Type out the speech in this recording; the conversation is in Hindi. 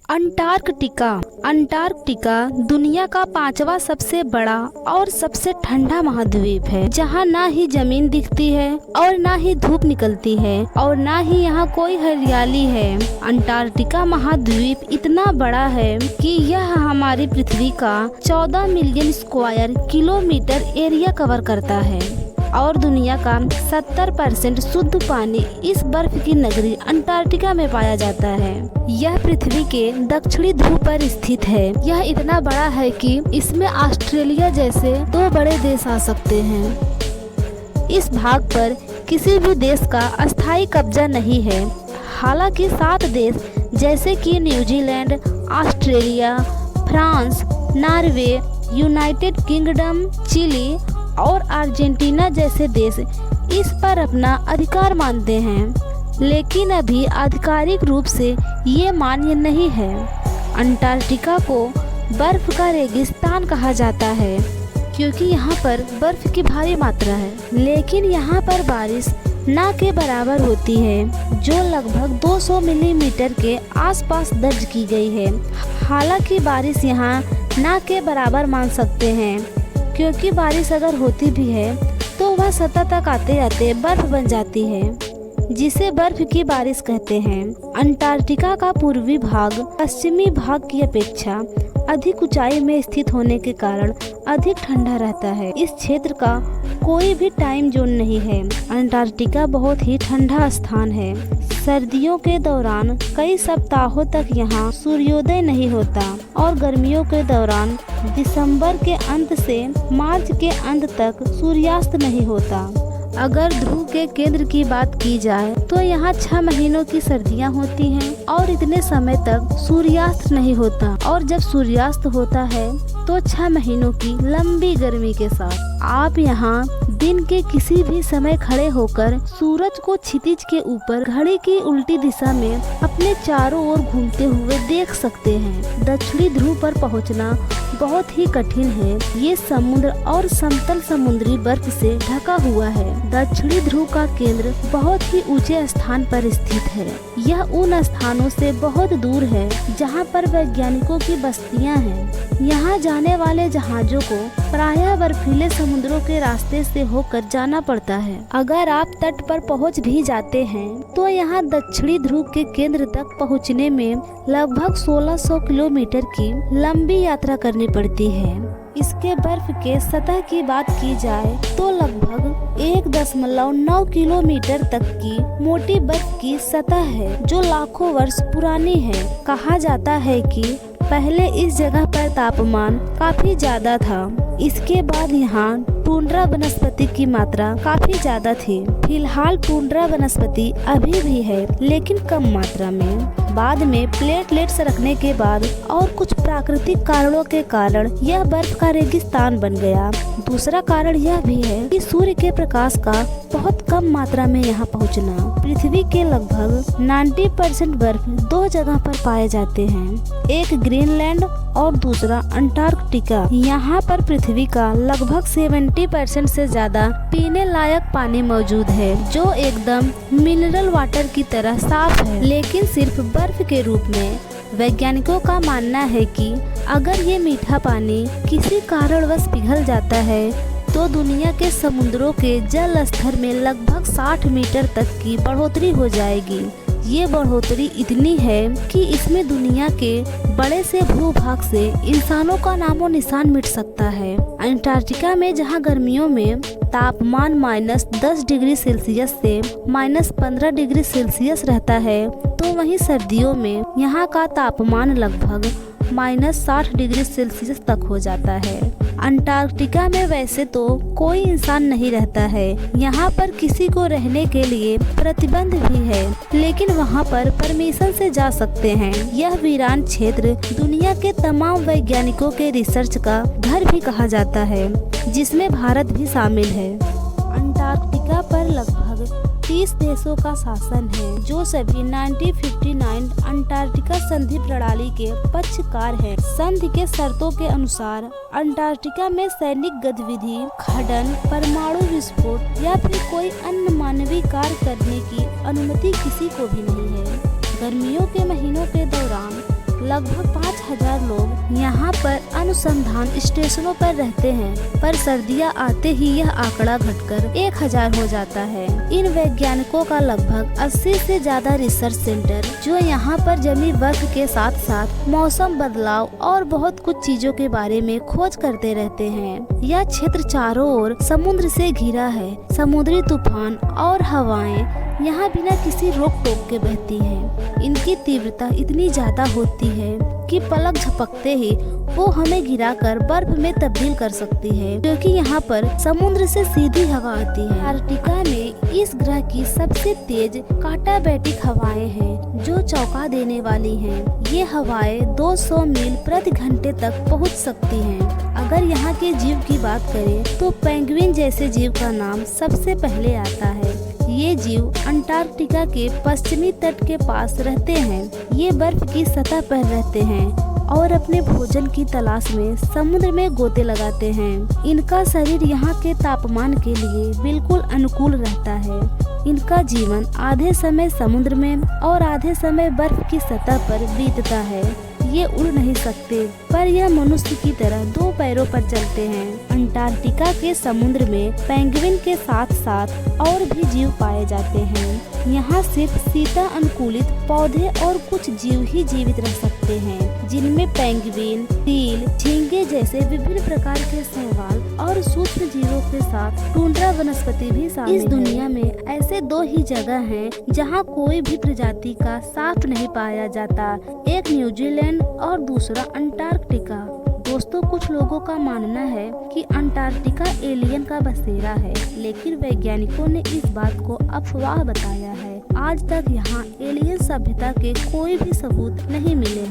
अंटार्कटिका। अंटार्कटिका दुनिया का 5वां सबसे बड़ा और सबसे ठंडा महाद्वीप है, जहाँ ना ही जमीन दिखती है और ना ही धूप निकलती है और ना ही यहाँ कोई हरियाली है। अंटार्कटिका महाद्वीप इतना बड़ा है कि यह हमारी पृथ्वी का 14 million square kilometre area cover करता है और दुनिया का 70% शुद्ध पानी इस बर्फ की नगरी अंटार्कटिका में पाया जाता है। यह पृथ्वी के दक्षिणी ध्रुव पर स्थित है। यह इतना बड़ा है कि इसमें ऑस्ट्रेलिया जैसे 2 बड़े देश आ सकते हैं। इस भाग पर किसी भी देश का अस्थायी कब्जा नहीं है। हालांकि 7 देश जैसे कि New Zealand, Australia, France, Norway, United Kingdom, Chile और अर्जेंटीना जैसे देश इस पर अपना अधिकार मानते हैं, लेकिन अभी आधिकारिक रूप से ये मान्य नहीं है। अंटार्कटिका को बर्फ का रेगिस्तान कहा जाता है क्योंकि यहाँ पर बर्फ की भारी मात्रा है, लेकिन यहाँ पर बारिश ना के बराबर होती है, जो लगभग 200 मिलीमीटर के आसपास दर्ज की गई है। हालांकि बारिश यहाँ ना के बराबर मान सकते हैं, क्योंकि बारिश अगर होती भी है तो वह सतह तक आते आते बर्फ बन जाती है, जिसे बर्फ की बारिश कहते हैं। अंटार्कटिका का पूर्वी भाग पश्चिमी भाग की अपेक्षा अधिक ऊंचाई में स्थित होने के कारण अधिक ठंडा रहता है। इस क्षेत्र का कोई भी टाइम जोन नहीं है। अंटार्कटिका बहुत ही ठंडा स्थान है। सर्दियों के दौरान कई सप्ताहों तक यहाँ सूर्योदय नहीं होता और गर्मियों के दौरान दिसंबर के अंत से मार्च के अंत तक सूर्यास्त नहीं होता। अगर ध्रुव के केंद्र की बात की जाए तो यहाँ 6 महीनों की सर्दियाँ होती हैं और इतने समय तक सूर्यास्त नहीं होता, और जब सूर्यास्त होता है तो 6 महीनों की लंबी गर्मी के साथ आप यहाँ दिन के किसी भी समय खड़े होकर सूरज को क्षितिज के ऊपर घड़ी की उल्टी दिशा में अपने चारों ओर घूमते हुए देख सकते हैं। दक्षिणी ध्रुव पर पहुँचना बहुत ही कठिन है। ये समुद्र और समतल समुद्री बर्फ से ढका हुआ है। दक्षिणी ध्रुव का केंद्र बहुत ही ऊंचे स्थान पर स्थित है। यह उन स्थानों से बहुत दूर है जहां पर वैज्ञानिकों की बस्तियां हैं। यहां जाने वाले जहाजों को प्रायः बर्फीले समुद्रों के रास्ते से होकर जाना पड़ता है। अगर आप तट पर पहुंच भी जाते हैं तो यहां दक्षिणी ध्रुव के केंद्र तक पहुंचने में लगभग 1600 किलोमीटर की लंबी यात्रा करनी पड़ती है। इसके बर्फ के सतह की बात की जाए तो लगभग 1.9 किलोमीटर तक की मोटी बर्फ की सतह है, जो लाखों वर्ष पुरानी है। कहा जाता है कि पहले इस जगह पर तापमान काफी ज्यादा था। इसके बाद यहाँ टुंड्रा वनस्पति की मात्रा काफी ज्यादा थी। फिलहाल टुंड्रा वनस्पति अभी भी है, लेकिन कम मात्रा में। बाद में प्लेटलेट्स रखने के बाद और कुछ प्राकृतिक कारणों के कारण यह बर्फ का रेगिस्तान बन गया। दूसरा कारण यह भी है कि सूर्य के प्रकाश का बहुत कम मात्रा में यहाँ पहुँचना। पृथ्वी के लगभग 90% बर्फ 2 जगह पर पाए जाते हैं, एक ग्रीनलैंड और दूसरा अंटार्कटिका। यहाँ पर पृथ्वी का लगभग 70% से ज्यादा पीने लायक पानी मौजूद है, जो एकदम मिनरल वाटर की तरह साफ है, लेकिन सिर्फ बर्फ के रूप में। वैज्ञानिकों का मानना है कि अगर ये मीठा पानी किसी कारणवश पिघल जाता है तो दुनिया के समुद्रों के जल स्तर में लगभग 60 मीटर तक की बढ़ोतरी हो जाएगी। ये बढ़ोतरी इतनी है कि इसमें दुनिया के बड़े से भूभाग से इंसानों का नामो निशान मिट सकता है। अंटार्कटिका में जहां गर्मियों में तापमान -10 डिग्री सेल्सियस से -15 डिग्री सेल्सियस रहता है, तो वहीं सर्दियों में यहाँ का तापमान लगभग -60 डिग्री सेल्सियस तक हो जाता है। अंटार्कटिका में वैसे तो कोई इंसान नहीं रहता है। यहाँ पर किसी को रहने के लिए प्रतिबंध भी है, लेकिन वहाँ पर परमिशन से जा सकते हैं। यह वीरान क्षेत्र दुनिया के तमाम वैज्ञानिकों के रिसर्च का घर भी कहा जाता है, जिसमें भारत भी शामिल है। अंटार्कटिका पर लगभग 30 देशों का शासन है, जो सभी 1959 अंटार्कटिका संधि प्रणाली के पक्षकार हैं। संधि के शर्तों के अनुसार अंटार्कटिका में सैनिक गतिविधि, खनन, परमाणु विस्फोट या फिर कोई अन्य मानवीय कार्य करने की अनुमति किसी को भी नहीं है। गर्मियों के महीनों के दौरान लगभग 5000 लोग यहाँ पर अनुसंधान स्टेशनों पर रहते हैं, पर सर्दियाँ आते ही यह आंकड़ा घटकर 1000 हो जाता है। इन वैज्ञानिकों का लगभग 80 से ज्यादा रिसर्च सेंटर जो यहाँ पर जमी बर्फ के साथ साथ मौसम बदलाव और बहुत कुछ चीजों के बारे में खोज करते रहते हैं। यह क्षेत्र चारों ओर समुद्र से घिरा है। समुद्री तूफान और हवाएं यहाँ बिना किसी रोक टोक के बहती हैं। इनकी तीव्रता इतनी ज्यादा होती है कि पलक झपकते ही वो हमें गिराकर बर्फ में तब्दील कर सकती है, क्योंकि यहाँ पर समुद्र से सीधी हवा आती है। अंटार्कटिका में इस ग्रह की सबसे तेज काटाबैटिक हवाएं हैं जो चौंका देने वाली हैं। ये हवाएं 200 मील प्रति घंटे तक पहुँच सकती हैं। अगर यहाँ के जीव की बात करें तो पेंगुइन जैसे जीव का नाम सबसे पहले आता है। ये जीव अंटार्कटिका के पश्चिमी तट के पास रहते हैं। ये बर्फ की सतह पर रहते हैं और अपने भोजन की तलाश में समुद्र में गोते लगाते हैं। इनका शरीर यहाँ के तापमान के लिए बिल्कुल अनुकूल रहता है। इनका जीवन आधे समय समुद्र में और आधे समय बर्फ की सतह पर बीतता है। ये उड़ नहीं सकते, पर यह मनुष्य की तरह 2 पैरों पर चलते हैं। अंटार्कटिका के समुद्र में पेंगुइन के साथ साथ और भी जीव पाए जाते हैं। यहाँ सिर्फ शीता अनुकूलित पौधे और कुछ जीव ही जीवित रह सकते हैं, जिनमें पेंगुइन, सील, झींगे जैसे विभिन्न प्रकार के शैवाल और सूक्ष्म जीवों के साथ टुंड्रा वनस्पति भी शामिल है। इस दुनिया में ऐसे 2 ही जगह हैं जहाँ कोई भी प्रजाति का सांप नहीं पाया जाता, एक न्यूजीलैंड और दूसरा अंटार्कटिका। दोस्तों, कुछ लोगों का मानना है कि अंटार्कटिका एलियन का बसेरा है, लेकिन वैज्ञानिकों ने इस बात को अफवाह बताया है। आज तक यहाँ एलियन सभ्यता के कोई भी सबूत नहीं मिले